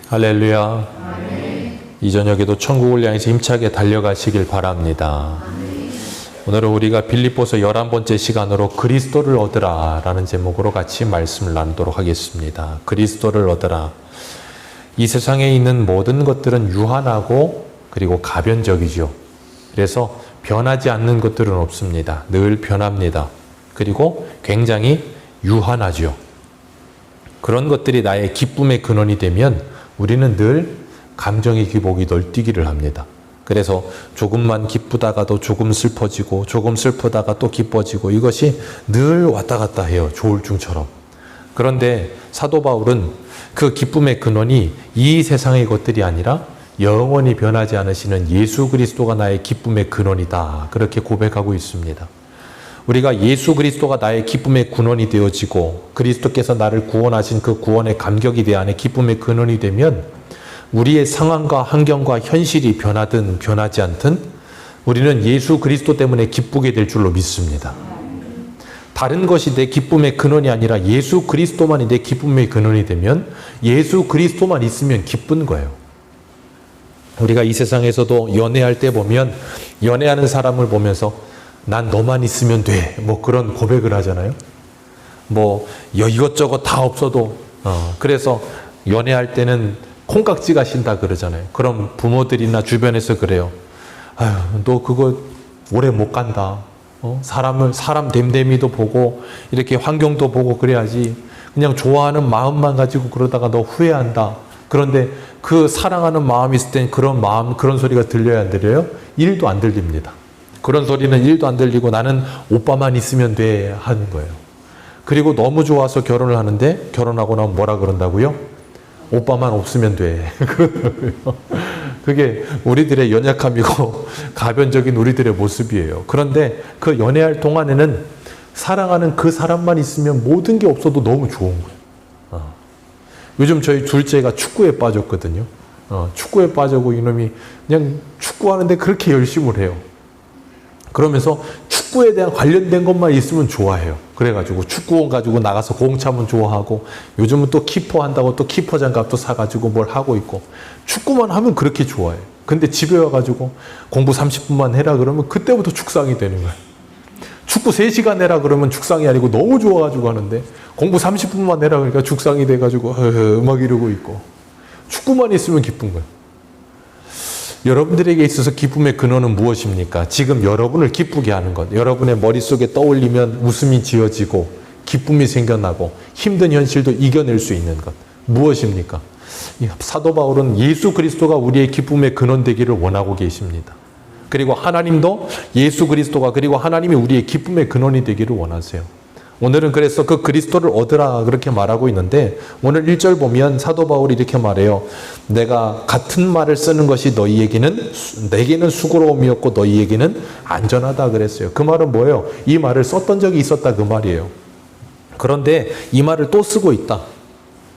할렐루야. 이 저녁에도 천국을 향해서 힘차게 달려가시길 바랍니다. 오늘은 우리가 빌립보서 11번째 시간으로 그리스도를 얻으라 라는 제목으로 같이 말씀을 나누도록 하겠습니다. 그리스도를 얻으라. 이 세상에 있는 모든 것들은 유한하고 그리고 가변적이죠. 그래서 변하지 않는 것들은 없습니다. 늘 변합니다. 그리고 굉장히 유한하죠. 그런 것들이 나의 기쁨의 근원이 되면 우리는 늘 감정의 기복이 널뛰기를 합니다. 그래서 조금만 기쁘다가도 조금 슬퍼지고 조금 슬프다가 또 기뻐지고 이것이 늘 왔다 갔다 해요. 조울증처럼. 그런데 사도 바울은 그 기쁨의 근원이 이 세상의 것들이 아니라 영원히 변하지 않으시는 예수 그리스도가 나의 기쁨의 근원이다. 그렇게 고백하고 있습니다. 우리가 예수 그리스도가 나의 기쁨의 근원이 되어지고 그리스도께서 나를 구원하신 그 구원의 감격이 내 안에 기쁨의 근원이 되면 우리의 상황과 환경과 현실이 변하든 변하지 않든 우리는 예수 그리스도 때문에 기쁘게 될 줄로 믿습니다. 다른 것이 내 기쁨의 근원이 아니라 예수 그리스도만이 내 기쁨의 근원이 되면 예수 그리스도만 있으면 기쁜 거예요. 우리가 이 세상에서도 연애할 때 보면 연애하는 사람을 보면서 난 너만 있으면 돼. 뭐 그런 고백을 하잖아요. 뭐 이것저것 다 없어도 그래서 연애할 때는 콩깍지가 신다 그러잖아요. 그럼 부모들이나 주변에서 그래요. 아유, 너 그거 오래 못 간다. 사람 됨됨이도 보고 이렇게 환경도 보고 그래야지. 그냥 좋아하는 마음만 가지고 그러다가 너 후회한다. 그런데 그 사랑하는 마음이 있을 땐 그런 소리가 들려야 안 들려요? 1도 안 들립니다. 그런 소리는 1도 안 들리고 나는 오빠만 있으면 돼 하는 거예요. 그리고 너무 좋아서 결혼을 하는데 결혼하고 나면 뭐라 그런다고요? 오빠만 없으면 돼. 그러더라고요. 그게 우리들의 연약함이고 가변적인 우리들의 모습이에요. 그런데 그 연애할 동안에는 사랑하는 그 사람만 있으면 모든 게 없어도 너무 좋은 거예요. 요즘 저희 둘째가 축구에 빠졌거든요. 축구에 빠져고 이놈이 그냥 축구하는데 그렇게 열심을 해요. 그러면서 축구에 대한 관련된 것만 있으면 좋아해요. 그래가지고 축구공 가지고 나가서 공 차면 좋아하고 요즘은 또 키퍼 한다고 또 키퍼 장갑도 사가지고 뭘 하고 있고 축구만 하면 그렇게 좋아해요. 근데 집에 와가지고 공부 30분만 해라 그러면 그때부터 죽상이 되는 거예요. 축구 3시간 해라 그러면 죽상이 아니고 너무 좋아가지고 하는데 공부 30분만 해라 그러니까 죽상이 돼가지고 막 이러고 있고 축구만 있으면 기쁜 거예요. 여러분들에게 있어서 기쁨의 근원은 무엇입니까? 지금 여러분을 기쁘게 하는 것. 여러분의 머릿속에 떠올리면 웃음이 지어지고 기쁨이 생겨나고 힘든 현실도 이겨낼 수 있는 것. 무엇입니까? 사도 바울은 예수 그리스도가 우리의 기쁨의 근원 되기를 원하고 계십니다. 그리고 하나님도 예수 그리스도가 그리고 하나님이 우리의 기쁨의 근원이 되기를 원하세요. 오늘은 그래서 그 그리스도를 얻으라 그렇게 말하고 있는데 오늘 1절 보면 사도 바울이 이렇게 말해요. 내가 같은 말을 쓰는 것이 내게는 수고로움이었고 너희에게는 안전하다 그랬어요. 그 말은 뭐예요? 이 말을 썼던 적이 있었다 그 말이에요. 그런데 이 말을 또 쓰고 있다.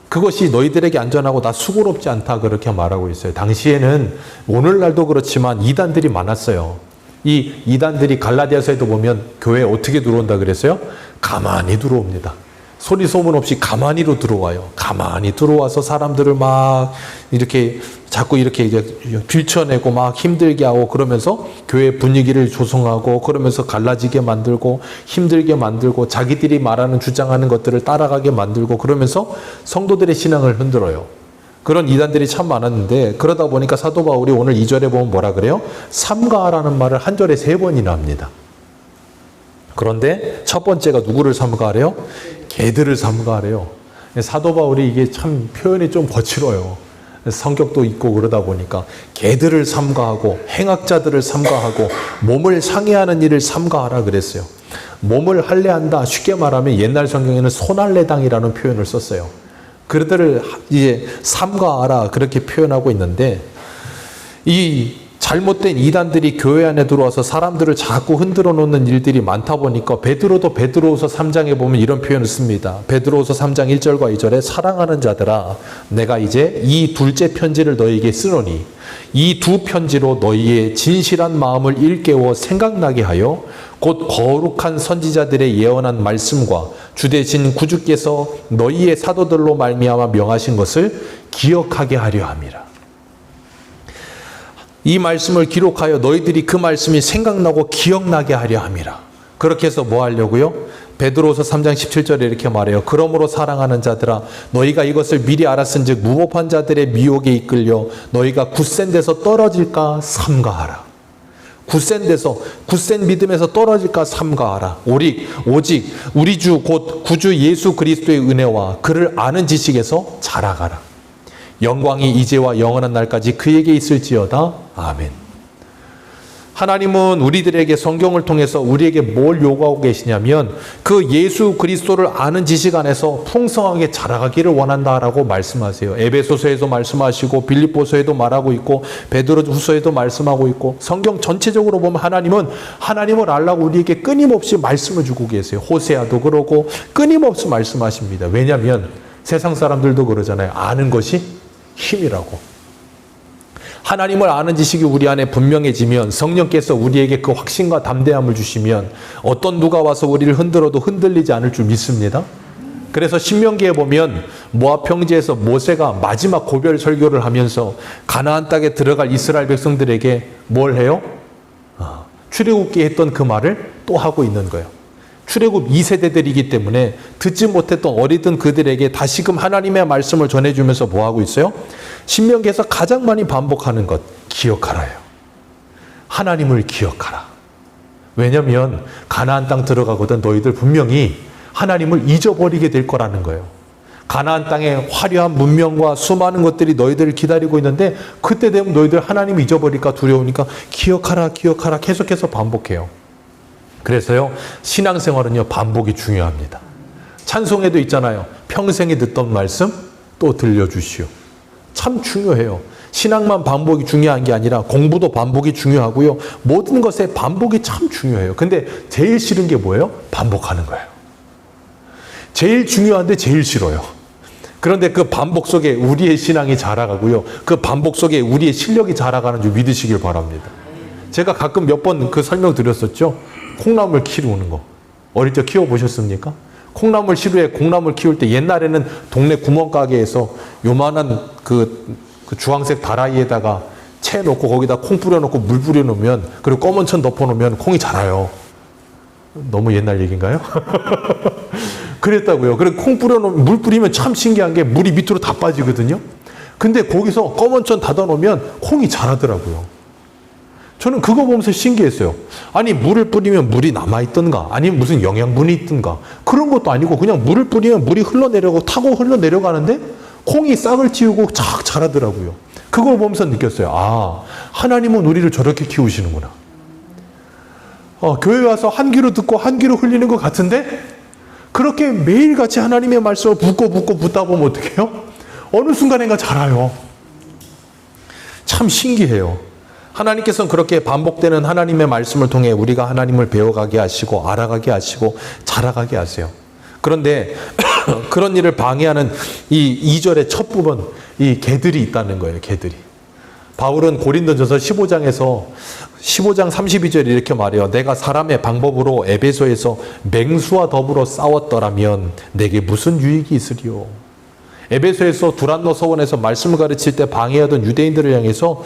그것이 너희들에게 안전하고 나 수고롭지 않다 그렇게 말하고 있어요. 당시에는 오늘날도 그렇지만 이단들이 많았어요. 이 이단들이 갈라디아서에도 보면 교회에 어떻게 들어온다 그랬어요? 가만히 들어옵니다. 소리 소문 없이 가만히로 들어와요. 가만히 들어와서 사람들을 막 이렇게 자꾸 이렇게 이제 빌쳐내고 막 힘들게 하고 그러면서 교회 분위기를 조성하고 그러면서 갈라지게 만들고 힘들게 만들고 자기들이 말하는 주장하는 것들을 따라가게 만들고 그러면서 성도들의 신앙을 흔들어요. 그런 이단들이 참 많았는데 그러다 보니까 사도 바울이 오늘 2절에 보면 뭐라 그래요? 삼가하라는 말을 한 절에 3번이나 합니다. 그런데 첫 번째가 누구를 삼가하래요? 개들을 삼가하래요. 사도 바울이 이게 참 표현이 좀 거칠어요. 성격도 있고 그러다 보니까 개들을 삼가하고 행악자들을 삼가하고 몸을 상해하는 일을 삼가하라 그랬어요. 몸을 할례한다. 쉽게 말하면 옛날 성경에는 손할례당이라는 표현을 썼어요. 그들을 이제 삼가하라 그렇게 표현하고 있는데 이 잘못된 이단들이 교회 안에 들어와서 사람들을 자꾸 흔들어 놓는 일들이 많다 보니까 베드로도 베드로후서 3장에 보면 이런 표현을 씁니다. 베드로후서 3장 1절과 2절에 사랑하는 자들아 내가 이제 이 둘째 편지를 너희에게 쓰노니 이 두 편지로 너희의 진실한 마음을 일깨워 생각나게 하여 곧 거룩한 선지자들의 예언한 말씀과 주되신 구주께서 너희의 사도들로 말미암아 명하신 것을 기억하게 하려 함이라. 이 말씀을 기록하여 너희들이 그 말씀이 생각나고 기억나게 하려 함이라. 그렇게 해서 뭐 하려고요? 베드로후서 3장 17절에 이렇게 말해요. 그러므로 사랑하는 자들아 너희가 이것을 미리 알았은즉 무법한 자들의 미혹에 이끌려 너희가 굳센 데서 떨어질까 삼가하라. 굳센 믿음에서 떨어질까 삼가하라. 오직 우리 주 곧 구주 예수 그리스도의 은혜와 그를 아는 지식에서 자라가라. 영광이 이제와 영원한 날까지 그에게 있을지어다. 아멘. 하나님은 우리들에게 성경을 통해서 우리에게 뭘 요구하고 계시냐면 그 예수 그리스도를 아는 지식 안에서 풍성하게 자라가기를 원한다라고 말씀하세요. 에베소서에도 말씀하시고 빌립보서에도 말하고 있고 베드로후서에도 말씀하고 있고 성경 전체적으로 보면 하나님은 하나님을 알라고 우리에게 끊임없이 말씀을 주고 계세요. 호세아도 그러고 끊임없이 말씀하십니다. 왜냐하면 세상 사람들도 그러잖아요. 아는 것이 힘이라고. 하나님을 아는 지식이 우리 안에 분명해지면 성령께서 우리에게 그 확신과 담대함을 주시면 어떤 누가 와서 우리를 흔들어도 흔들리지 않을 줄 믿습니다. 그래서 신명기에 보면 모압 평지에서 모세가 마지막 고별 설교를 하면서 가나안 땅에 들어갈 이스라엘 백성들에게 뭘 해요? 출애굽기에 했던 그 말을 또 하고 있는 거예요. 출애굽 2세대들이기 때문에 듣지 못했던 어리던 그들에게 다시금 하나님의 말씀을 전해주면서 뭐 하고 있어요? 신명기에서 가장 많이 반복하는 것, 기억하라요. 하나님을 기억하라. 왜냐하면 가나안 땅 들어가거든 너희들 분명히 하나님을 잊어버리게 될 거라는 거예요. 가나안 땅에 화려한 문명과 수많은 것들이 너희들을 기다리고 있는데 그때 되면 너희들 하나님 잊어버릴까 두려우니까 기억하라 계속해서 반복해요. 그래서요 신앙생활은요 반복이 중요합니다. 찬송에도 있잖아요. 평생에 듣던 말씀 또 들려주시오. 참 중요해요. 신앙만 반복이 중요한 게 아니라 공부도 반복이 중요하고요. 모든 것에 반복이 참 중요해요. 근데 제일 싫은 게 뭐예요? 반복하는 거예요. 제일 중요한데 제일 싫어요. 그런데 그 반복 속에 우리의 신앙이 자라가고요. 그 반복 속에 우리의 실력이 자라가는 줄 믿으시길 바랍니다. 제가 가끔 몇 번 그 설명 드렸었죠. 콩나물 키우는 거. 어릴 때 키워보셨습니까? 콩나물 시루에 콩나물 키울 때 옛날에는 동네 구멍가게에서 요만한 그 주황색 다라이에다가 채 놓고 거기다 콩 뿌려놓고 물 뿌려놓으면 그리고 검은 천 덮어놓으면 콩이 자라요. 너무 옛날 얘기인가요? 그랬다고요. 그리고 콩 뿌려놓으면 물 뿌리면 참 신기한 게 물이 밑으로 다 빠지거든요. 근데 거기서 검은 천 닫아놓으면 콩이 자라더라고요. 저는 그거 보면서 신기했어요. 아니 물을 뿌리면 물이 남아있던가 아니면 무슨 영양분이 있던가 그런 것도 아니고 그냥 물을 뿌리면 물이 흘러내려가고 타고 흘러내려가는데 콩이 싹을 틔우고 착 자라더라고요. 그걸 보면서 느꼈어요. 아 하나님은 우리를 저렇게 키우시는구나. 교회 와서 한 귀로 듣고 한 귀로 흘리는 것 같은데 그렇게 매일같이 하나님의 말씀을 붙다 보면 어떻게 해요? 어느 순간인가 자라요. 참 신기해요. 하나님께서는 그렇게 반복되는 하나님의 말씀을 통해 우리가 하나님을 배워가게 하시고 알아가게 하시고 자라가게 하세요. 그런데 그런 일을 방해하는 이 2절의 첫 부분 이 개들이 있다는 거예요. 개들이. 바울은 고린도전서 15장 32절에 이렇게 말해요. 내가 사람의 방법으로 에베소에서 맹수와 더불어 싸웠더라면 내게 무슨 유익이 있으리요. 에베소에서 두란노 서원에서 말씀을 가르칠 때 방해하던 유대인들을 향해서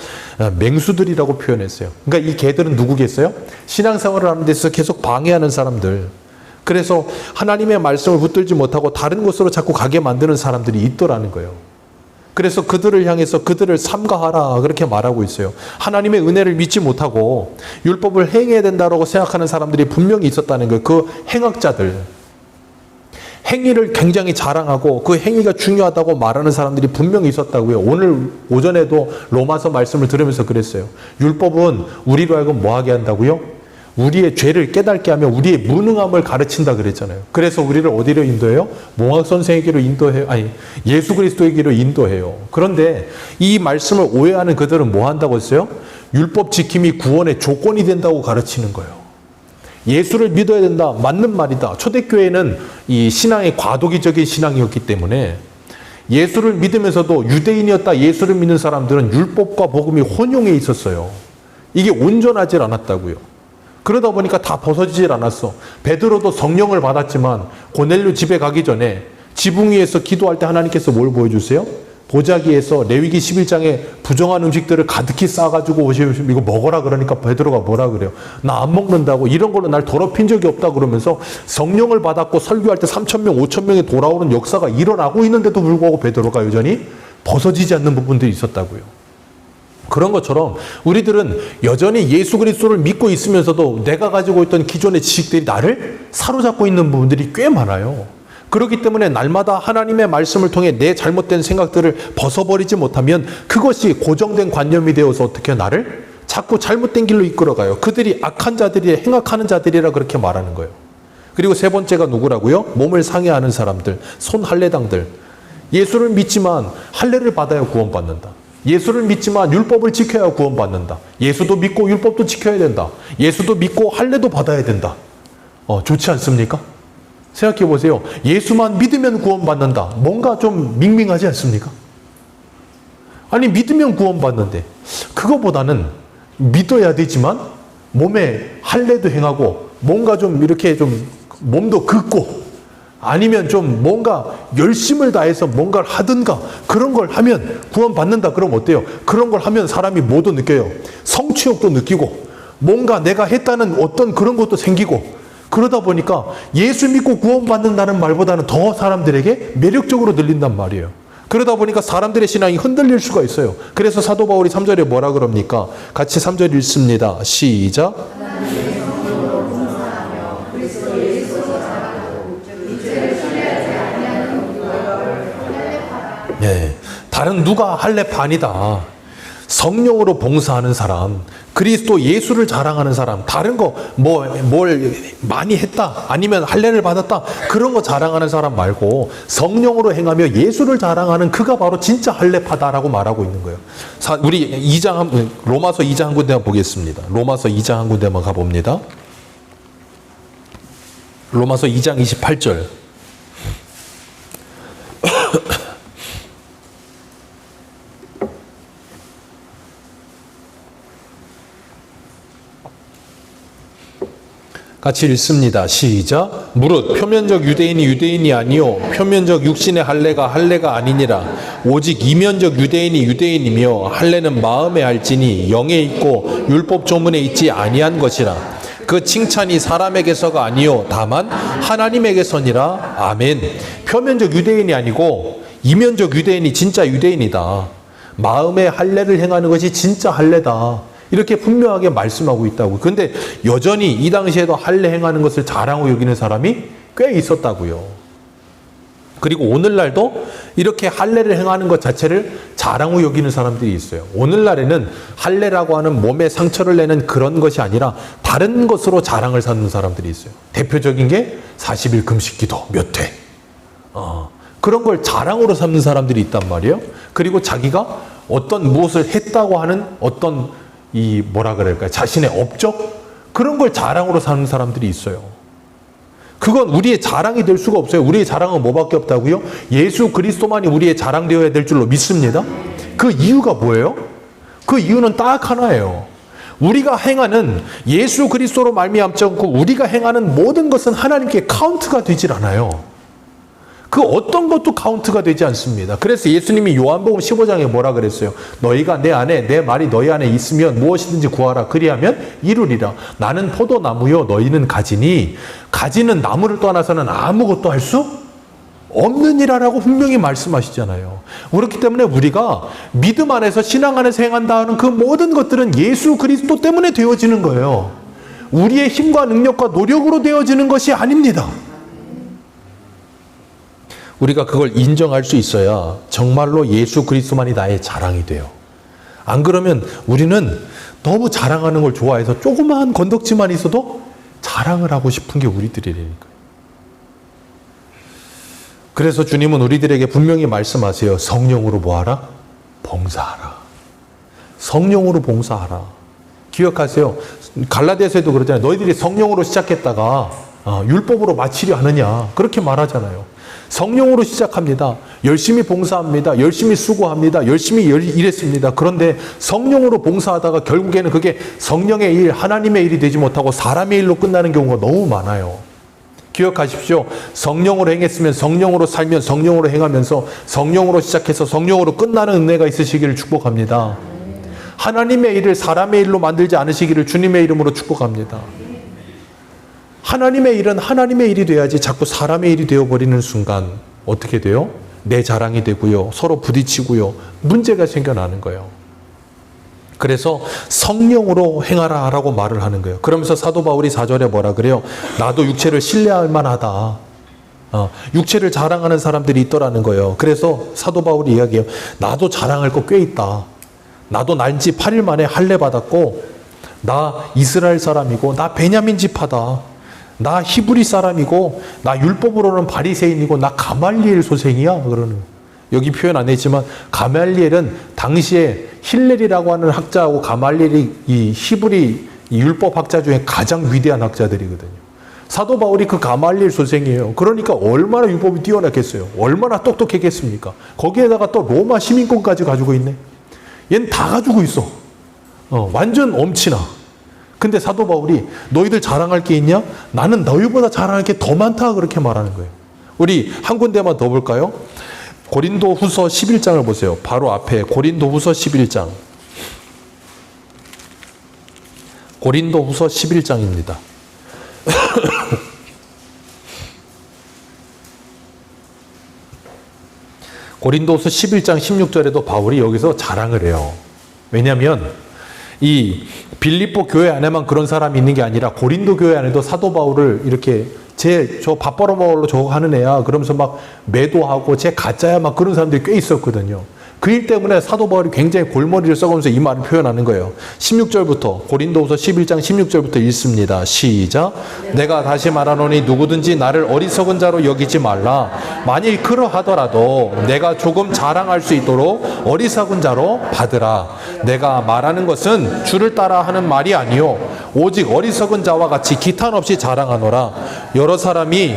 맹수들이라고 표현했어요. 그러니까 이 개들은 누구겠어요? 신앙생활을 하는 데서 계속 방해하는 사람들. 그래서 하나님의 말씀을 붙들지 못하고 다른 곳으로 자꾸 가게 만드는 사람들이 있더라는 거예요. 그래서 그들을 향해서 그들을 삼가하라 그렇게 말하고 있어요. 하나님의 은혜를 믿지 못하고 율법을 행해야 된다고 생각하는 사람들이 분명히 있었다는 거예요. 그 행악자들. 행위를 굉장히 자랑하고 그 행위가 중요하다고 말하는 사람들이 분명히 있었다고요. 오늘 오전에도 로마서 말씀을 들으면서 그랬어요. 율법은 우리로 하여금 뭐 하게 한다고요? 우리의 죄를 깨닫게 하며 우리의 무능함을 가르친다 그랬잖아요. 그래서 우리를 어디로 인도해요? 몽학 선생에게로 인도해요. 아니 예수 그리스도에게로 인도해요. 그런데 이 말씀을 오해하는 그들은 뭐 한다고 했어요? 율법 지킴이 구원의 조건이 된다고 가르치는 거예요. 예수를 믿어야 된다. 맞는 말이다. 초대교회는 이 신앙의 과도기적인 신앙이었기 때문에 예수를 믿으면서도 유대인이었다 예수를 믿는 사람들은 율법과 복음이 혼용해 있었어요. 이게 온전하지 않았다고요. 그러다 보니까 다 벗어지질 않았어. 베드로도 성령을 받았지만 고넬료 집에 가기 전에 지붕 위에서 기도할 때 하나님께서 뭘 보여주세요? 보자기에서 레위기 11장에 부정한 음식들을 가득히 싸가지고 오시면 이거 먹어라 그러니까 베드로가 뭐라 그래요? 나 안 먹는다고 이런 걸로 날 더럽힌 적이 없다 그러면서 성령을 받았고 설교할 때 3,000명, 5,000명이 돌아오는 역사가 일어나고 있는데도 불구하고 베드로가 여전히 벗어지지 않는 부분들이 있었다고요. 그런 것처럼 우리들은 여전히 예수 그리스도를 믿고 있으면서도 내가 가지고 있던 기존의 지식들이 나를 사로잡고 있는 부분들이 꽤 많아요. 그렇기 때문에 날마다 하나님의 말씀을 통해 내 잘못된 생각들을 벗어버리지 못하면 그것이 고정된 관념이 되어서 어떻게 나를 자꾸 잘못된 길로 이끌어가요. 그들이 악한 자들이 행악하는 자들이라 그렇게 말하는 거예요. 그리고 세 번째가 누구라고요? 몸을 상해하는 사람들, 손할례당들. 예수를 믿지만 할례를 받아야 구원받는다. 예수를 믿지만 율법을 지켜야 구원받는다. 예수도 믿고 율법도 지켜야 된다. 예수도 믿고 할례도 받아야 된다. 좋지 않습니까? 생각해 보세요. 예수만 믿으면 구원받는다. 뭔가 좀 밍밍하지 않습니까? 아니 믿으면 구원받는데 그거보다는 믿어야 되지만 몸에 할례도 행하고 뭔가 좀 이렇게 좀 몸도 긋고 아니면 좀 뭔가 열심을 다해서 뭔가를 하든가 그런 걸 하면 구원받는다. 그럼 어때요? 그런 걸 하면 사람이 뭐도 느껴요? 성취욕도 느끼고 뭔가 내가 했다는 어떤 그런 것도 생기고 그러다 보니까 예수 믿고 구원받는다는 말보다는 더 사람들에게 매력적으로 들린단 말이에요. 그러다 보니까 사람들의 신앙이 흔들릴 수가 있어요. 그래서 사도 바울이 3절에 뭐라 그럽니까? 같이 3절 읽습니다. 시작. 네, 다른 누가 할례반이다. 성령으로 봉사하는 사람, 그리스도 예수를 자랑하는 사람, 다른 거 뭘 많이 했다 아니면 할례를 받았다 그런 거 자랑하는 사람 말고 성령으로 행하며 예수를 자랑하는 그가 바로 진짜 할례파다라고 말하고 있는 거예요. 우리 로마서 2장 한 군데만 보겠습니다. 로마서 2장 한 군데만 가봅니다. 로마서 2장 28절. 같이 읽습니다. 시작. 무릇 표면적 유대인이 유대인이 아니요 표면적 육신의 할례가 아니니라. 오직 이면적 유대인이 유대인이며 할례는 마음에 할지니 영에 있고 율법 조문에 있지 아니한 것이라. 그 칭찬이 사람에게서가 아니요 다만 하나님에게서니라. 아멘. 표면적 유대인이 아니고 이면적 유대인이 진짜 유대인이다. 마음의 할례를 행하는 것이 진짜 할례다. 이렇게 분명하게 말씀하고 있다고. 그런데 여전히 이 당시에도 할례 행하는 것을 자랑으로 여기는 사람이 꽤 있었다고요. 그리고 오늘날도 이렇게 할례를 행하는 것 자체를 자랑으로 여기는 사람들이 있어요. 오늘날에는 할례라고 하는 몸에 상처를 내는 그런 것이 아니라 다른 것으로 자랑을 삼는 사람들이 있어요. 대표적인 게 40일 금식기도 몇 회. 그런 걸 자랑으로 삼는 사람들이 있단 말이에요. 그리고 자기가 어떤 무엇을 했다고 하는 어떤 뭐라 그럴까요? 자신의 업적? 그런 걸 자랑으로 사는 사람들이 있어요. 그건 우리의 자랑이 될 수가 없어요. 우리의 자랑은 뭐밖에 없다고요? 예수 그리스도만이 우리의 자랑되어야 될 줄로 믿습니다. 그 이유가 뭐예요? 그 이유는 딱 하나예요. 우리가 행하는 예수 그리스도로 말미암지 않고 우리가 행하는 모든 것은 하나님께 카운트가 되질 않아요. 그 어떤 것도 카운트가 되지 않습니다. 그래서 예수님이 요한복음 15장에 뭐라 그랬어요? 너희가 내 안에 내 말이 너희 안에 있으면 무엇이든지 구하라 그리하면 이루리라. 나는 포도나무요 너희는 가지니 가지는 나무를 떠나서는 아무것도 할 수 없느니라라고 분명히 말씀하시잖아요. 그렇기 때문에 우리가 믿음 안에서 신앙 안에서 행한다 하는 그 모든 것들은 예수 그리스도 때문에 되어지는 거예요. 우리의 힘과 능력과 노력으로 되어지는 것이 아닙니다. 우리가 그걸 인정할 수 있어야 정말로 예수 그리스도만이 나의 자랑이 돼요. 안 그러면 우리는 너무 자랑하는 걸 좋아해서 조그마한 건덕지만 있어도 자랑을 하고 싶은 게 우리들이라니까요. 그래서 주님은 우리들에게 분명히 말씀하세요. 성령으로 뭐하라? 봉사하라. 성령으로 봉사하라. 기억하세요. 갈라디아서에도 그러잖아요. 너희들이 성령으로 시작했다가 율법으로 마치려 하느냐. 그렇게 말하잖아요. 성령으로 시작합니다. 열심히 봉사합니다. 열심히 수고합니다. 열심히 일했습니다. 그런데 성령으로 봉사하다가 결국에는 그게 성령의 일, 하나님의 일이 되지 못하고 사람의 일로 끝나는 경우가 너무 많아요. 기억하십시오. 성령으로 행했으면 성령으로 살면 성령으로 행하면서 성령으로 시작해서 성령으로 끝나는 은혜가 있으시기를 축복합니다. 하나님의 일을 사람의 일로 만들지 않으시기를 주님의 이름으로 축복합니다. 하나님의 일은 하나님의 일이 돼야지 자꾸 사람의 일이 되어버리는 순간 어떻게 돼요? 내 자랑이 되고요. 서로 부딪히고요. 문제가 생겨나는 거예요. 그래서 성령으로 행하라 라고 말을 하는 거예요. 그러면서 사도 바울이 4절에 뭐라 그래요? 나도 육체를 신뢰할 만하다. 육체를 자랑하는 사람들이 있더라는 거예요. 그래서 사도 바울이 이야기해요. 나도 자랑할 거 꽤 있다. 나도 난지 8일 만에 할례 받았고 나 이스라엘 사람이고 나 베냐민 지파다. 나 히브리 사람이고 나 율법으로는 바리새인이고 나 가말리엘 소생이야. 그러는 여기 표현 안 했지만 가말리엘은 당시에 힐렐이라고 하는 학자하고 가말리엘이 이 히브리 율법 학자 중에 가장 위대한 학자들이거든요. 사도 바울이 그 가말리엘 소생이에요. 그러니까 얼마나 율법이 뛰어났겠어요. 얼마나 똑똑했겠습니까? 거기에다가 또 로마 시민권까지 가지고 있네. 얘는 다 가지고 있어. 완전 엄친아. 근데 사도 바울이 너희들 자랑할 게 있냐? 나는 너희보다 자랑할 게 더 많다. 그렇게 말하는 거예요. 우리 한 군데만 더 볼까요? 고린도 후서 11장을 보세요. 바로 앞에 고린도 후서 11장. 고린도 후서 11장입니다. 고린도후서 11장 16절에도 바울이 여기서 자랑을 해요. 왜냐하면 이 빌립보 교회 안에만 그런 사람이 있는 게 아니라 고린도 교회 안에도 사도 바울을 이렇게 저 밥 벌어먹으러 저거 하는 애야 그러면서 막 매도하고 쟤 가짜야 막 그런 사람들이 꽤 있었거든요. 그 일 때문에 사도 바울이 굉장히 골머리를 써가면서 이 말을 표현하는 거예요. 16절부터 고린도후서 11장 16절부터 읽습니다. 시작. 내가 다시 말하노니 누구든지 나를 어리석은 자로 여기지 말라. 만일 그러하더라도 내가 조금 자랑할 수 있도록 어리석은 자로 받으라. 내가 말하는 것은 주를 따라 하는 말이 아니요 오직 어리석은 자와 같이 기탄 없이 자랑하노라. 여러 사람이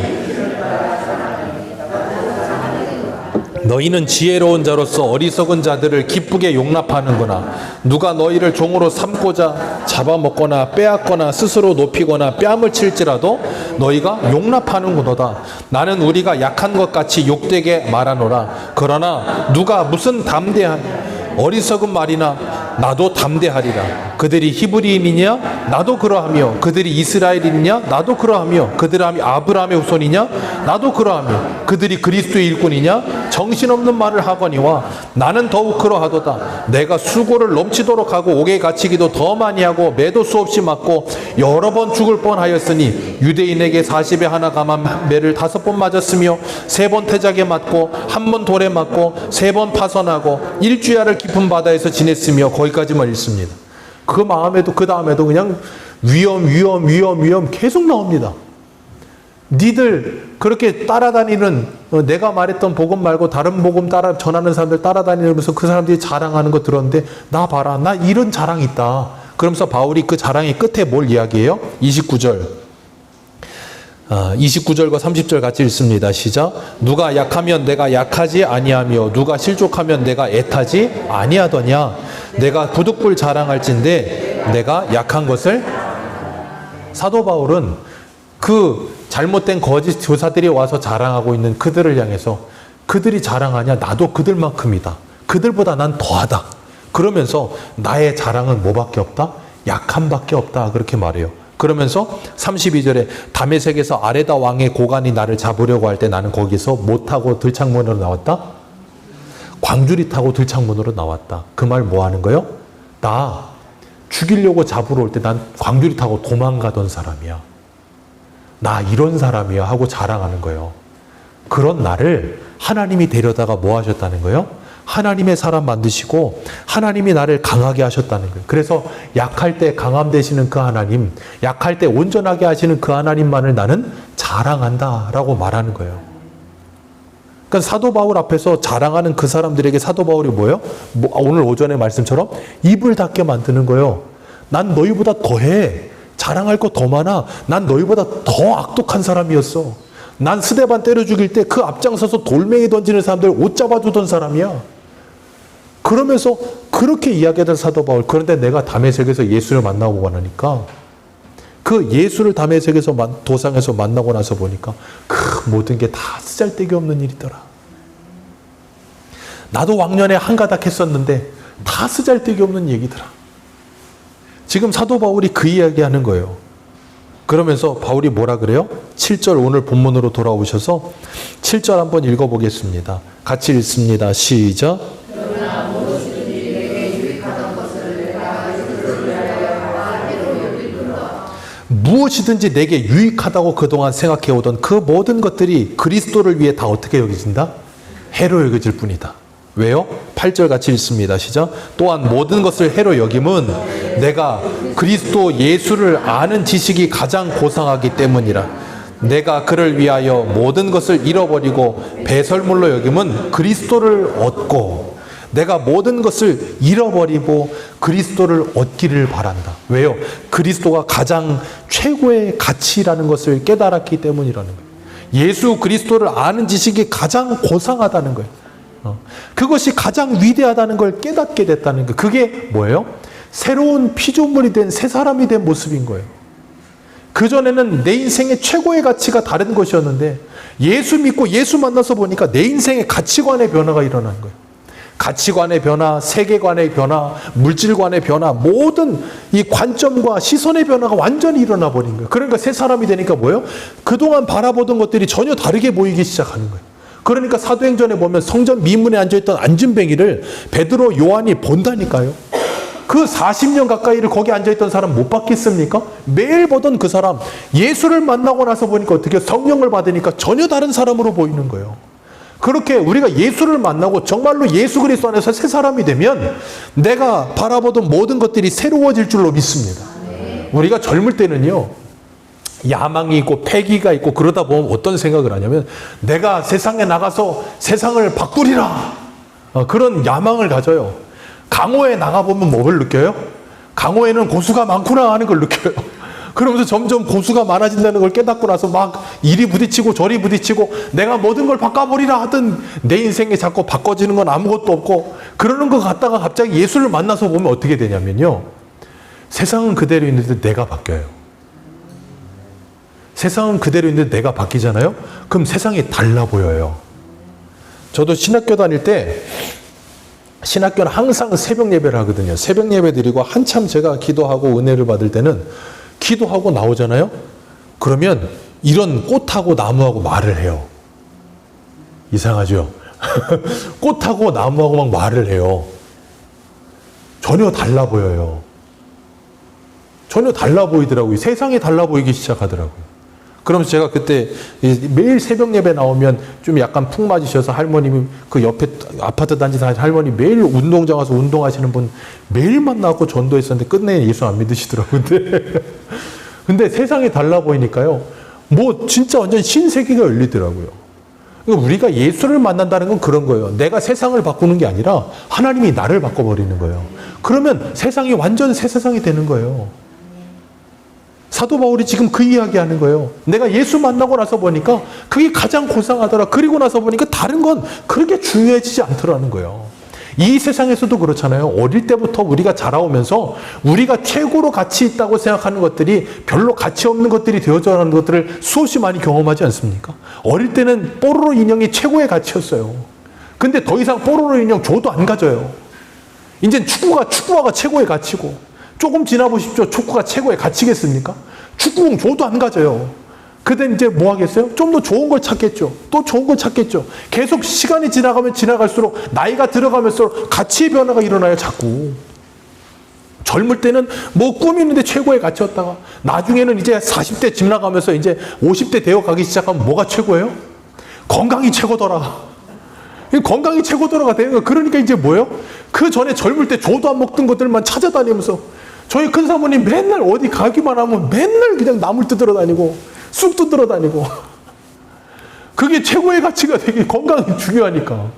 너희는 지혜로운 자로서 어리석은 자들을 기쁘게 용납하는구나. 누가 너희를 종으로 삼고자 잡아먹거나 빼앗거나 스스로 높이거나 뺨을 칠지라도 너희가 용납하는구나. 나는 우리가 약한 것 같이 욕되게 말하노라. 그러나 누가 무슨 담대한 어리석은 말이나 나도 담대하리라. 그들이 히브리인이냐? 나도 그러하며. 그들이 이스라엘인이냐? 나도 그러하며. 그들이 아브라함의 후손이냐? 나도 그러하며. 그들이 그리스도의 일꾼이냐? 정신없는 말을 하거니와 나는 더욱 그러하도다. 내가 수고를 넘치도록 하고 옥에 갇히기도 더 많이 하고 매도 수없이 맞고 여러 번 죽을 뻔하였으니 유대인에게 40에 하나 감한 매를 5번 맞았으며 3번 태작에 맞고 1번 돌에 맞고 3번 파선하고 일주야를 깊은 바다에서 지냈으며 거기까지만 읽습니다. 그 마음에도 그 다음에도 그냥 위험 계속 나옵니다. 니들 그렇게 따라다니는 내가 말했던 복음 말고 다른 복음 따라 전하는 사람들 따라다니면서 그 사람들이 자랑하는 거 들었는데 나 봐라 나 이런 자랑이 있다. 그러면서 바울이 그 자랑의 끝에 뭘 이야기해요? 29절과 30절 같이 읽습니다. 시작. 누가 약하면 내가 약하지 아니하며 누가 실족하면 내가 애타지 아니하더냐. 내가 부득불 자랑할진대 내가 약한 것을. 사도 바울은 그 잘못된 거짓 교사들이 와서 자랑하고 있는 그들을 향해서 그들이 자랑하냐? 나도 그들만큼이다. 그들보다 난 더하다. 그러면서 나의 자랑은 뭐밖에 없다? 약함밖에 없다. 그렇게 말해요. 그러면서 32절에 다메섹에서 아레다 왕의 고관이 나를 잡으려고 할 때 나는 거기서 못 타고 들창문으로 나왔다? 광주리 타고 들창문으로 나왔다. 그 말 뭐 하는 거예요? 나 죽이려고 잡으러 올 때 난 광주리 타고 도망가던 사람이야. 나 이런 사람이야 하고 자랑하는 거예요. 그런 나를 하나님이 데려다가 뭐 하셨다는 거예요? 하나님의 사람 만드시고 하나님이 나를 강하게 하셨다는 거예요. 그래서 약할 때 강함 되시는 그 하나님, 약할 때 온전하게 하시는 그 하나님만을 나는 자랑한다 라고 말하는 거예요. 그러니까 사도 바울 앞에서 자랑하는 그 사람들에게 사도 바울이 뭐예요? 오늘 오전의 말씀처럼 입을 닫게 만드는 거예요. 난 너희보다 더해. 자랑할 거 더 많아. 난 너희보다 더 악독한 사람이었어. 난 스데반 때려 죽일 때 그 앞장서서 돌멩이 던지는 사람들 옷 잡아주던 사람이야. 그러면서 그렇게 이야기하던 사도 바울. 그런데 내가 다메섹에서 예수를 만나고 나니까 그 예수를 다메섹에서 도상에서 만나고 나서 보니까 그 모든 게 다 쓰잘데기 없는 일이더라. 나도 왕년에 한가닥 했었는데 다 쓰잘데기 없는 얘기더라. 지금 사도 바울이 그 이야기하는 거예요. 그러면서 바울이 뭐라 그래요? 7절 오늘 본문으로 돌아오셔서 7절 한번 읽어보겠습니다. 같이 읽습니다. 시작. 무엇이든지 내게 유익하다고 그동안 생각해오던 그 모든 것들이 그리스도를 위해 다 어떻게 여겨진다? 해로 여겨질 뿐이다. 왜요? 8절 같이 읽습니다. 시작. 또한 모든 것을 해로 여김은 내가 그리스도 예수를 아는 지식이 가장 고상하기 때문이라. 내가 그를 위하여 모든 것을 잃어버리고 배설물로 여김은 그리스도를 얻고 내가 모든 것을 잃어버리고 그리스도를 얻기를 바란다. 왜요? 그리스도가 가장 최고의 가치라는 것을 깨달았기 때문이라는 거예요. 예수 그리스도를 아는 지식이 가장 고상하다는 거예요. 그것이 가장 위대하다는 걸 깨닫게 됐다는 거. 그게 뭐예요? 새로운 피조물이 된 새 사람이 된 모습인 거예요. 그전에는 내 인생의 최고의 가치가 다른 것이었는데 예수 믿고 예수 만나서 보니까 내 인생의 가치관의 변화가 일어나는 거예요. 가치관의 변화, 세계관의 변화, 물질관의 변화, 모든 이 관점과 시선의 변화가 완전히 일어나 버린 거예요. 그러니까 새 사람이 되니까 뭐예요? 그동안 바라보던 것들이 전혀 다르게 보이기 시작하는 거예요. 그러니까 사도행전에 보면 성전 미문에 앉아있던 안진뱅이를 베드로, 요한이 본다니까요. 그 40년 가까이를 거기 앉아있던 사람 못 봤겠습니까? 매일 보던 그 사람, 예수를 만나고 나서 보니까 어떻게 성령을 받으니까 전혀 다른 사람으로 보이는 거예요. 그렇게 우리가 예수를 만나고 정말로 예수 그리스도 안에서 새 사람이 되면 내가 바라보던 모든 것들이 새로워질 줄로 믿습니다. 우리가 젊을 때는요, 야망이 있고 패기가 있고 그러다 보면 어떤 생각을 하냐면 내가 세상에 나가서 세상을 바꾸리라, 그런 야망을 가져요. 강호에 나가보면 뭘 느껴요? 강호에는 고수가 많구나 하는 걸 느껴요. 그러면서 점점 고수가 많아진다는 걸 깨닫고 나서 막 이리 부딪히고 저리 부딪히고 내가 모든 걸 바꿔버리라 하던 내 인생에 자꾸 바꿔지는 건 아무것도 없고 그러는 것 같다가 갑자기 예수를 만나서 보면 어떻게 되냐면요, 세상은 그대로 있는데 내가 바뀌어요. 세상은 그대로 있는데 내가 바뀌잖아요? 그럼 세상이 달라 보여요. 저도 신학교 다닐 때 신학교는 항상 새벽 예배를 하거든요. 새벽 예배 드리고 한참 제가 기도하고 은혜를 받을 때는 기도하고 나오잖아요? 그러면 이런 꽃하고 나무하고 말을 해요. 이상하죠? 꽃하고 나무하고 막 말을 해요. 전혀 달라 보여요. 전혀 달라 보이더라고요. 세상이 달라 보이기 시작하더라고요. 그러면서 제가 그때 매일 새벽 예배 나오면 좀 약간 푹 맞으셔서 할머님이 그 옆에 아파트 단지 사는 할머니 매일 운동장 와서 운동하시는 분 매일 만나고 전도했었는데 끝내 예수 안 믿으시더라고요. 근데 세상이 달라 보이니까요, 뭐 진짜 완전 신세계가 열리더라고요. 우리가 예수를 만난다는 건 그런 거예요. 내가 세상을 바꾸는 게 아니라 하나님이 나를 바꿔버리는 거예요. 그러면 세상이 완전 새 세상이 되는 거예요. 사도 바울이 지금 그 이야기 하는 거예요. 내가 예수 만나고 나서 보니까 그게 가장 고상하더라. 그리고 나서 보니까 다른 건 그렇게 중요해지지 않더라는 거예요. 이 세상에서도 그렇잖아요. 어릴 때부터 우리가 자라오면서 우리가 최고로 가치 있다고 생각하는 것들이 별로 가치 없는 것들이 되어져 가는 것들을 수없이 많이 경험하지 않습니까? 어릴 때는 뽀로로 인형이 최고의 가치였어요. 근데 더 이상 뽀로로 인형 줘도 안 가져요. 이젠 축구화가 최고의 가치고, 조금 지나보십시오. 축구가 최고의 가치겠습니까? 축구공 줘도 안 가져요. 그때 이제 뭐 하겠어요? 좀 더 좋은 걸 찾겠죠. 또 좋은 걸 찾겠죠. 계속 시간이 지나가면 지나갈수록, 나이가 들어가면서 가치의 변화가 일어나요, 자꾸. 젊을 때는 뭐 꿈이 있는데 최고의 가치였다가, 나중에는 이제 40대 지나가면서 이제 50대 되어 가기 시작하면 뭐가 최고예요? 건강이 최고더라. 건강이 최고더라가 되는 거예요. 그러니까 이제 뭐예요? 그 전에 젊을 때 조도 안 먹던 것들만 찾아다니면서, 저희 큰 사모님 맨날 어디 가기만 하면 맨날 그냥 나물 뜯으러 다니고 쑥 뜯으러 다니고, 그게 최고의 가치가 되게 건강이 중요하니까.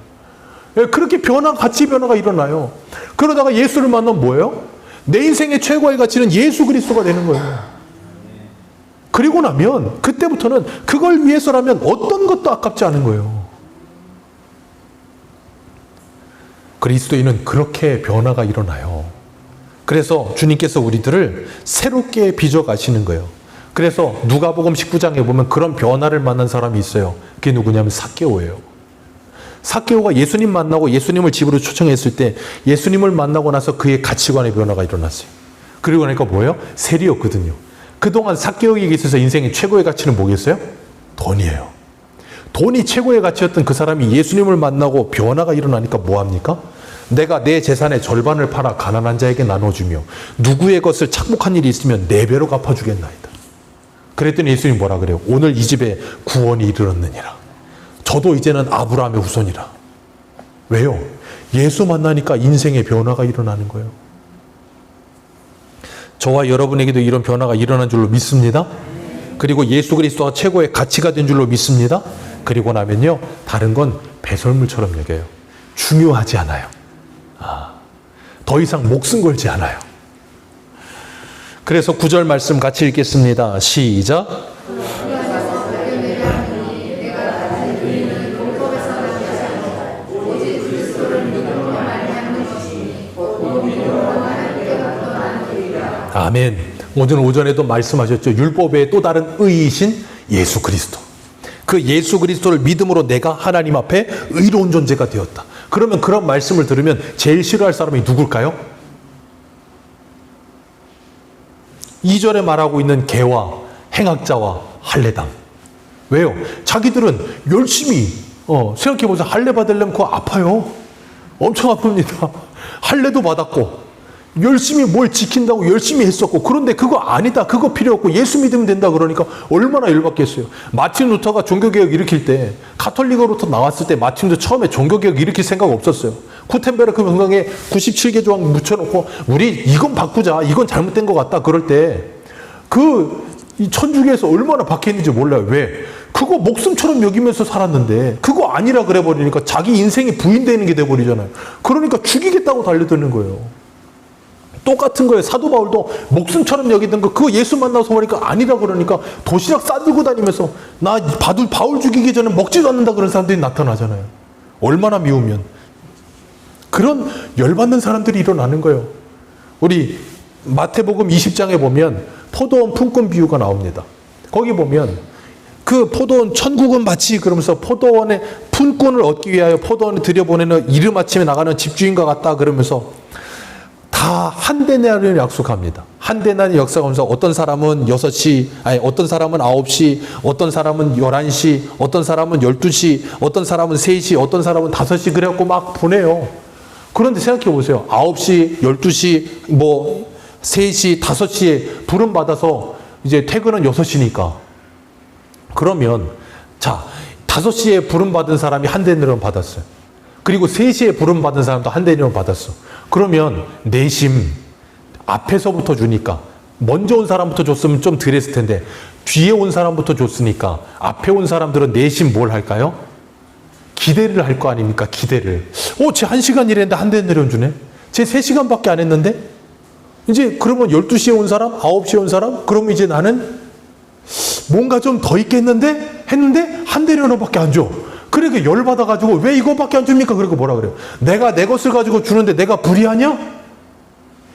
그렇게 가치 변화가 일어나요. 그러다가 예수를 만나면 뭐예요? 내 인생의 최고의 가치는 예수 그리스도가 되는 거예요. 그리고 나면 그때부터는 그걸 위해서라면 어떤 것도 아깝지 않은 거예요. 그리스도인은 그렇게 변화가 일어나요. 그래서 주님께서 우리들을 새롭게 빚어 가시는 거예요. 그래서 누가복음 19장에 보면 그런 변화를 만난 사람이 있어요. 그게 누구냐면 삭개오예요. 삭개오가 예수님 만나고 예수님을 집으로 초청했을 때 예수님을 만나고 나서 그의 가치관의 변화가 일어났어요. 그리고 나니까 뭐예요? 세리였거든요. 그동안 삭개오에게 있어서 인생의 최고의 가치는 뭐겠어요? 돈이에요. 돈이 최고의 가치였던 그 사람이 예수님을 만나고 변화가 일어나니까 뭐합니까? 내가 내 재산의 절반을 팔아 가난한 자에게 나눠주며 누구의 것을 착복한 일이 있으면 4배로 갚아주겠나이다. 그랬더니 예수님이 뭐라 그래요? 오늘 이 집에 구원이 이르렀느니라. 저도 이제는 아브라함의 후손이라. 왜요? 예수 만나니까 인생의 변화가 일어나는 거예요. 저와 여러분에게도 이런 변화가 일어난 줄로 믿습니다. 그리고 예수 그리스도가 최고의 가치가 된 줄로 믿습니다. 그리고 나면요, 다른 건 배설물처럼 여겨요. 중요하지 않아요. 더 이상 목숨 걸지 않아요. 그래서 9절 말씀 같이 읽겠습니다. 시작. 아멘. 오늘 오전에도 말씀하셨죠. 율법 외에 또 다른 의이신 예수 그리스도. 그 예수 그리스도를 믿음으로 내가 하나님 앞에 의로운 존재가 되었다. 그러면 그런 말씀을 들으면 제일 싫어할 사람이 누굴까요? 2절에 말하고 있는 개와 행악자와 할례당. 왜요? 자기들은 열심히 생각해보세요. 할례 받으려면 그거 아파요. 엄청 아픕니다. 할례도 받았고 열심히 뭘 지킨다고 열심히 했었고, 그런데 그거 아니다, 그거 필요 없고 예수 믿으면 된다 그러니까 얼마나 열받겠어요. 마틴 루터가 종교개혁 일으킬 때, 가톨릭으로부터 나왔을 때 마틴도 처음에 종교개혁 일으킬 생각 없었어요. 구텐베르크 명강에 97개 조항 묻혀놓고 우리 이건 바꾸자, 이건 잘못된 것 같다 그럴 때 이 천주교에서 얼마나 박해했는지 몰라요. 왜? 그거 목숨처럼 여기면서 살았는데 그거 아니라 그래 버리니까 자기 인생이 부인되는 게 돼버리잖아요. 그러니까 죽이겠다고 달려드는 거예요. 똑같은 거예요. 사도 바울도 목숨처럼 여기던 거 그거 예수 만나서 보니까 아니라 그러니까 도시락 싸들고 다니면서 나 바울 죽이기 전에 먹지도 않는다 그런 사람들이 나타나잖아요. 얼마나 미우면. 그런 열받는 사람들이 일어나는 거예요. 우리 마태복음 20장에 보면 포도원 품꾼 비유가 나옵니다. 거기 보면 그 포도원 천국은 마치 그러면서 포도원의 품꾼을 얻기 위하여 포도원에 들여보내는 이른 아침에 나가는 집주인과 같다 그러면서 다 한 데나리온을 약속합니다. 한 데나리온 약속하면서 어떤 사람은 6시, 어떤 사람은 9시, 어떤 사람은 11시, 어떤 사람은 12시, 어떤 사람은 3시, 어떤 사람은 5시 그래갖고 막 보내요. 그런데 생각해 보세요. 9시, 12시, 3시, 5시에 부름 받아서 이제 퇴근은 6시니까. 그러면 자, 5시에 부름 받은 사람이 한 데나리온 받았어요. 그리고 3시에 부름 받은 사람도 한 데나리온 받았어. 그러면 내심 앞에서부터 주니까 먼저 온 사람부터 줬으면 좀 덜 했을 텐데 뒤에 온 사람부터 줬으니까 앞에 온 사람들은 내심 뭘 할까요? 기대를 할 거 아닙니까? 기대를. 쟤 1시간 일했는데 한 데나리온 주네? 쟤 3시간밖에 안 했는데? 이제 그러면 12시에 온 사람? 9시에 온 사람? 그러면 이제 나는 뭔가 좀 더 있겠는데? 했는데 한 데나리온밖에 안 줘. 그렇게 열받아가지고 왜 이거밖에 안 줍니까? 그러고 뭐라 그래요? 내가 내 것을 가지고 주는데 내가 불의하냐?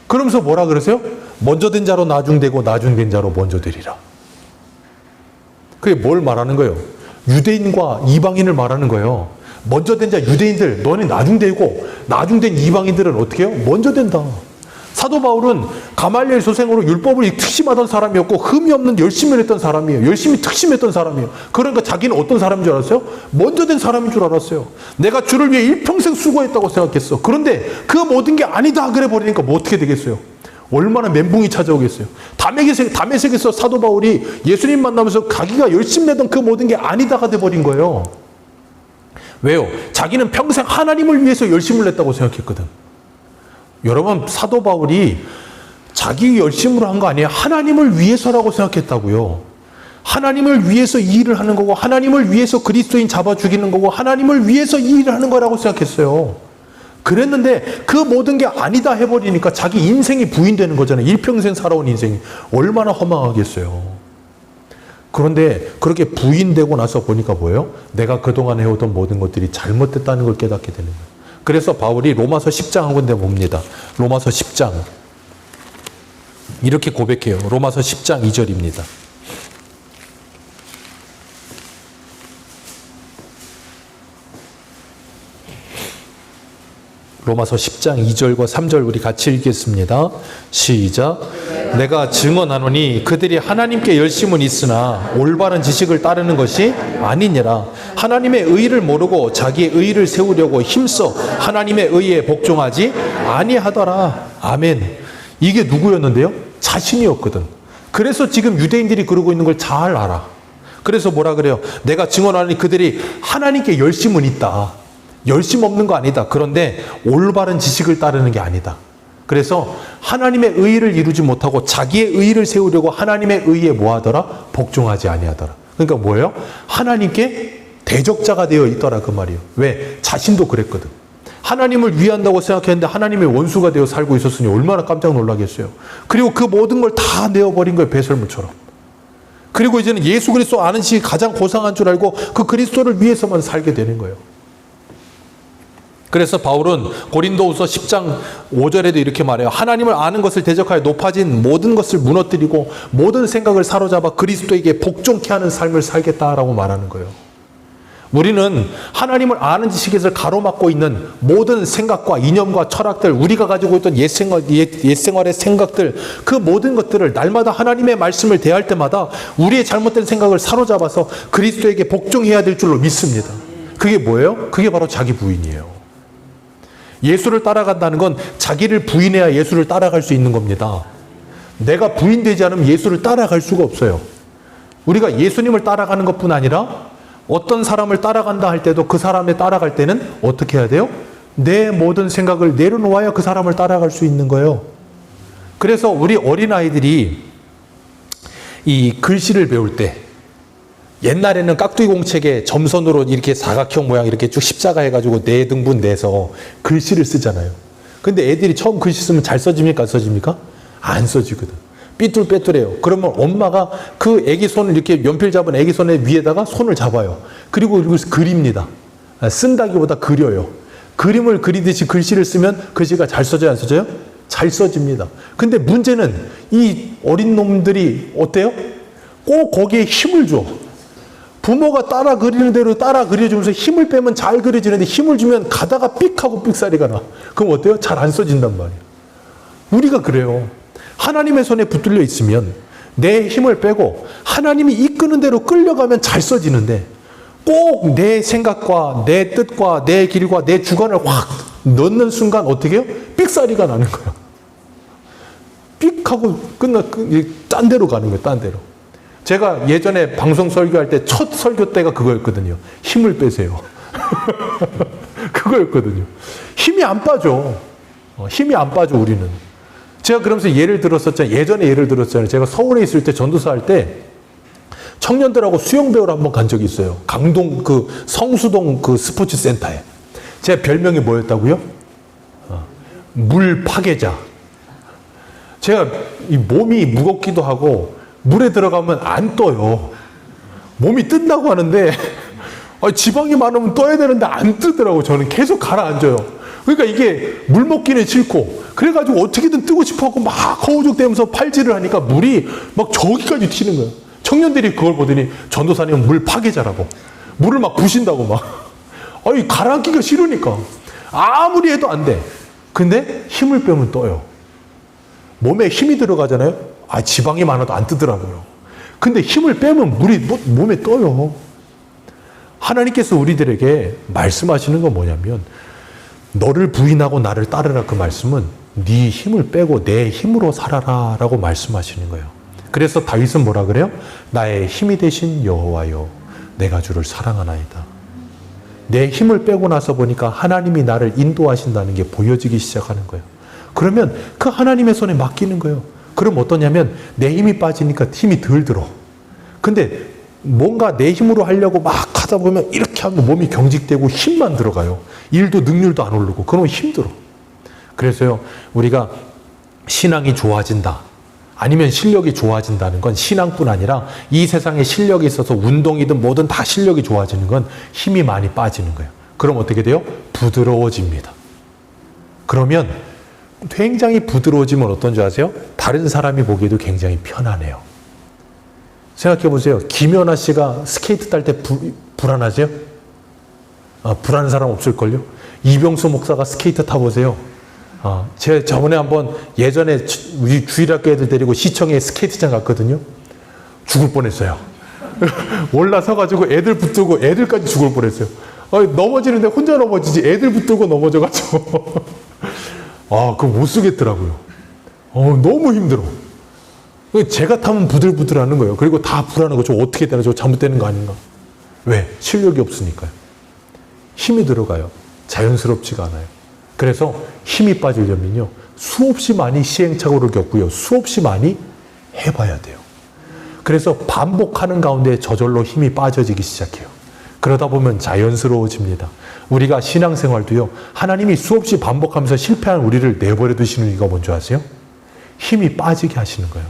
그러면서 뭐라 그러세요? 먼저 된 자로 나중되고 나중된 자로 먼저 되리라. 그게 뭘 말하는 거예요? 유대인과 이방인을 말하는 거예요. 먼저 된 자 유대인들 너네 나중되고 나중된 이방인들은 어떻게 해요? 먼저 된다. 사도 바울은 가말리엘 소생으로 율법을 특심하던 사람이었고 흠이 없는 열심을 했던 사람이에요. 열심히 특심했던 사람이에요. 그러니까 자기는 어떤 사람인 줄 알았어요? 먼저 된 사람인 줄 알았어요. 내가 주를 위해 일평생 수고했다고 생각했어. 그런데 그 모든 게 아니다 그래 버리니까 뭐 어떻게 되겠어요? 얼마나 멘붕이 찾아오겠어요. 담에색에서 사도 바울이 예수님 만나면서 자기가 열심히 내던 그 모든 게 아니다가 돼버린 거예요. 왜요? 자기는 평생 하나님을 위해서 열심을 냈다고 생각했거든. 여러분, 사도 바울이 자기 열심으로 한 거 아니에요. 하나님을 위해서라고 생각했다고요. 하나님을 위해서 이 일을 하는 거고 하나님을 위해서 그리스도인 잡아 죽이는 거고 하나님을 위해서 이 일을 하는 거라고 생각했어요. 그랬는데 그 모든 게 아니다 해버리니까 자기 인생이 부인되는 거잖아요. 일평생 살아온 인생이 얼마나 허망하겠어요. 그런데 그렇게 부인되고 나서 보니까 뭐예요? 내가 그동안 해오던 모든 것들이 잘못됐다는 걸 깨닫게 되는 거예요. 그래서 바울이 로마서 10장 한 군데 봅니다. 로마서 10장 이렇게 고백해요. 로마서 10장 2절입니다. 로마서 10장 2절과 3절 우리 같이 읽겠습니다. 시작. 내가 증언하노니 그들이 하나님께 열심은 있으나 올바른 지식을 따르는 것이 아니니라. 하나님의 의를 모르고 자기의 의를 세우려고 힘써 하나님의 의에 복종하지 아니하더라. 아멘. 이게 누구였는데요? 자신이었거든. 그래서 지금 유대인들이 그러고 있는 걸 잘 알아. 그래서 뭐라 그래요? 내가 증언하노니 그들이 하나님께 열심은 있다. 열심 없는 거 아니다. 그런데 올바른 지식을 따르는 게 아니다. 그래서 하나님의 의를 이루지 못하고 자기의 의를 세우려고 하나님의 의에 뭐하더라? 복종하지 아니하더라. 그러니까 뭐예요? 하나님께 대적자가 되어 있더라 그 말이에요. 왜? 자신도 그랬거든. 하나님을 위한다고 생각했는데 하나님의 원수가 되어 살고 있었으니 얼마나 깜짝 놀라겠어요. 그리고 그 모든 걸 다 내어버린 거예요. 배설물처럼. 그리고 이제는 예수 그리스도 아는 것이 가장 고상한 줄 알고 그 그리스도를 위해서만 살게 되는 거예요. 그래서 바울은 고린도후서 10장 5절에도 이렇게 말해요. 하나님을 아는 것을 대적하여 높아진 모든 것을 무너뜨리고 모든 생각을 사로잡아 그리스도에게 복종케 하는 삶을 살겠다라고 말하는 거예요. 우리는 하나님을 아는 지식에서 가로막고 있는 모든 생각과 이념과 철학들, 우리가 가지고 있던 옛생활의 생각들, 그 모든 것들을 날마다 하나님의 말씀을 대할 때마다 우리의 잘못된 생각을 사로잡아서 그리스도에게 복종해야 될 줄로 믿습니다. 그게 뭐예요? 그게 바로 자기 부인이에요. 예수를 따라간다는 건 자기를 부인해야 예수를 따라갈 수 있는 겁니다. 내가 부인되지 않으면 예수를 따라갈 수가 없어요. 우리가 예수님을 따라가는 것뿐 아니라 어떤 사람을 따라간다 할 때도 그 사람에 따라갈 때는 어떻게 해야 돼요? 내 모든 생각을 내려놓아야 그 사람을 따라갈 수 있는 거예요. 그래서 우리 어린아이들이 이 글씨를 배울 때 옛날에는 깍두기 공책에 점선으로 이렇게 사각형 모양 이렇게 쭉 십자가 해가지고 4등분 내서 글씨를 쓰잖아요. 근데 애들이 처음 글씨 쓰면 잘 써집니까? 안 써집니까? 안 써지거든. 삐뚤빼뚤해요. 그러면 엄마가 그 애기 손을 이렇게 연필 잡은 애기 손의 위에다가 손을 잡아요. 그리고 이것을 그립니다. 쓴다기보다 그려요. 그림을 그리듯이 글씨를 쓰면 글씨가 잘 써져요? 안 써져요? 잘 써집니다. 근데 문제는 이 어린 놈들이 어때요? 꼭 거기에 힘을 줘. 부모가 따라 그리는 대로 따라 그려주면서 힘을 빼면 잘 그려지는데 힘을 주면 가다가 삑하고 삑사리가 나. 그럼 어때요? 잘 안 써진단 말이에요. 우리가 그래요. 하나님의 손에 붙들려 있으면 내 힘을 빼고 하나님이 이끄는 대로 끌려가면 잘 써지는데 꼭 내 생각과 내 뜻과 내 길과 내 주관을 확 넣는 순간 어떻게 해요? 삑사리가 나는 거야. 삑하고 딴 데로 가는 거예요. 딴 데로. 제가 예전에 방송 설교할 때 첫 설교 때가 그거였거든요. 힘을 빼세요. 그거였거든요. 힘이 안 빠져. 힘이 안 빠져 우리는. 제가 그러면서 예를 들었었잖아요. 예전에 예를 들었잖아요. 제가 서울에 있을 때 전도사 할 때 청년들하고 수영 배우러 한번 간 적이 있어요. 강동 그 성수동 그 스포츠 센터에. 제 별명이 뭐였다고요? 물 파괴자. 제가 이 몸이 무겁기도 하고 물에 들어가면 안 떠요. 몸이 뜬다고 하는데 지방이 많으면 떠야 되는데 안 뜨더라고. 저는 계속 가라앉아요. 그러니까 이게 물 먹기는 싫고 그래가지고 어떻게든 뜨고 싶어하고 막 허우적대면서 팔질을 하니까 물이 막 저기까지 튀는 거예요. 청년들이 그걸 보더니 전도사님은 물 파괴자라고. 물을 막 부신다고 막. 가라앉기가 싫으니까. 아무리 해도 안 돼. 근데 힘을 빼면 떠요. 몸에 힘이 들어가잖아요. 지방이 많아도 안 뜨더라고요. 근데 힘을 빼면 물이 몸에 떠요. 하나님께서 우리들에게 말씀하시는 건 뭐냐면 너를 부인하고 나를 따르라 그 말씀은 네 힘을 빼고 내 힘으로 살아라 라고 말씀하시는 거예요. 그래서 다윗은 뭐라 그래요? 나의 힘이 되신 여호와여 내가 주를 사랑하나이다. 내 힘을 빼고 나서 보니까 하나님이 나를 인도하신다는 게 보여지기 시작하는 거예요. 그러면 그 하나님의 손에 맡기는 거예요. 그럼 어떠냐면 내 힘이 빠지니까 힘이 덜 들어. 근데 뭔가 내 힘으로 하려고 막 하다 보면 이렇게 하면 몸이 경직되고 힘만 들어가요. 일도 능률도 안 오르고 그러면 힘들어. 그래서요, 우리가 신앙이 좋아진다, 아니면 실력이 좋아진다는 건 신앙뿐 아니라 이 세상에 실력이 있어서 운동이든 뭐든 다 실력이 좋아지는 건 힘이 많이 빠지는 거예요. 그럼 어떻게 돼요? 부드러워집니다. 그러면 굉장히 부드러워지면 어떤 줄 아세요? 다른 사람이 보기에도 굉장히 편안해요. 생각해 보세요. 김연아 씨가 스케이트 탈 때 불안하세요? 불안한 사람 없을걸요? 이병수 목사가 스케이트 타보세요. 제가 저번에 한번 예전에 우리 주일학교 애들 데리고 시청에 스케이트장 갔거든요. 죽을 뻔했어요. 올라서가지고 애들 붙들고 애들까지 죽을 뻔했어요. 넘어지는데 혼자 넘어지지 애들 붙들고 넘어져가지고 그거 못 쓰겠더라고요. 너무 힘들어. 제가 타면 부들부들하는 거예요. 그리고 다 불안한 거. 저 어떻게 되나? 저 잘못되는 거 아닌가? 왜? 실력이 없으니까요. 힘이 들어가요. 자연스럽지가 않아요. 그래서 힘이 빠지려면요, 수없이 많이 시행착오를 겪고요, 수없이 많이 해봐야 돼요. 그래서 반복하는 가운데 저절로 힘이 빠져지기 시작해요. 그러다 보면 자연스러워집니다. 우리가 신앙생활도요, 하나님이 수없이 반복하면서 실패한 우리를 내버려 두시는 이유가 뭔지 아세요? 힘이 빠지게 하시는 거예요.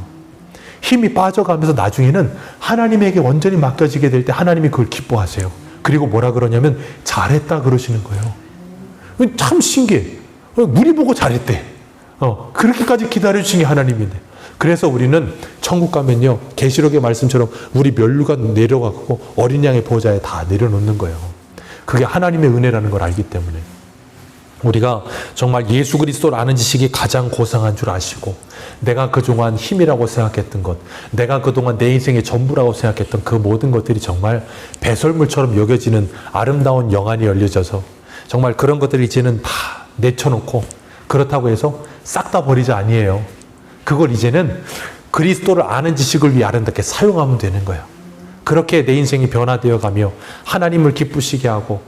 힘이 빠져가면서 나중에는 하나님에게 완전히 맡겨지게 될 때 하나님이 그걸 기뻐하세요. 그리고 뭐라 그러냐면 잘했다 그러시는 거예요. 참 신기해. 우리 보고 잘했대. 그렇게까지 기다려주신 게 하나님인데. 그래서 우리는 천국 가면요, 계시록의 말씀처럼 우리 면류가 내려가고 어린 양의 보좌에 다 내려놓는 거예요. 그게 하나님의 은혜라는 걸 알기 때문에. 우리가 정말 예수 그리스도를 아는 지식이 가장 고상한 줄 아시고, 내가 그동안 힘이라고 생각했던 것, 내가 그동안 내 인생의 전부라고 생각했던 그 모든 것들이 정말 배설물처럼 여겨지는 아름다운 영안이 열려져서 정말 그런 것들이 이제는 다 내쳐놓고, 그렇다고 해서 싹 다 버리자 아니에요. 그걸 이제는 그리스도를 아는 지식을 위해 아름답게 사용하면 되는 거예요. 그렇게 내 인생이 변화되어 가며 하나님을 기쁘시게 하고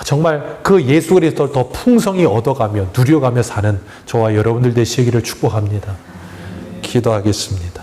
정말 그 예수 그리스도를 더 풍성히 얻어가며 누려가며 사는 저와 여러분들 되시기를 축복합니다. 기도하겠습니다.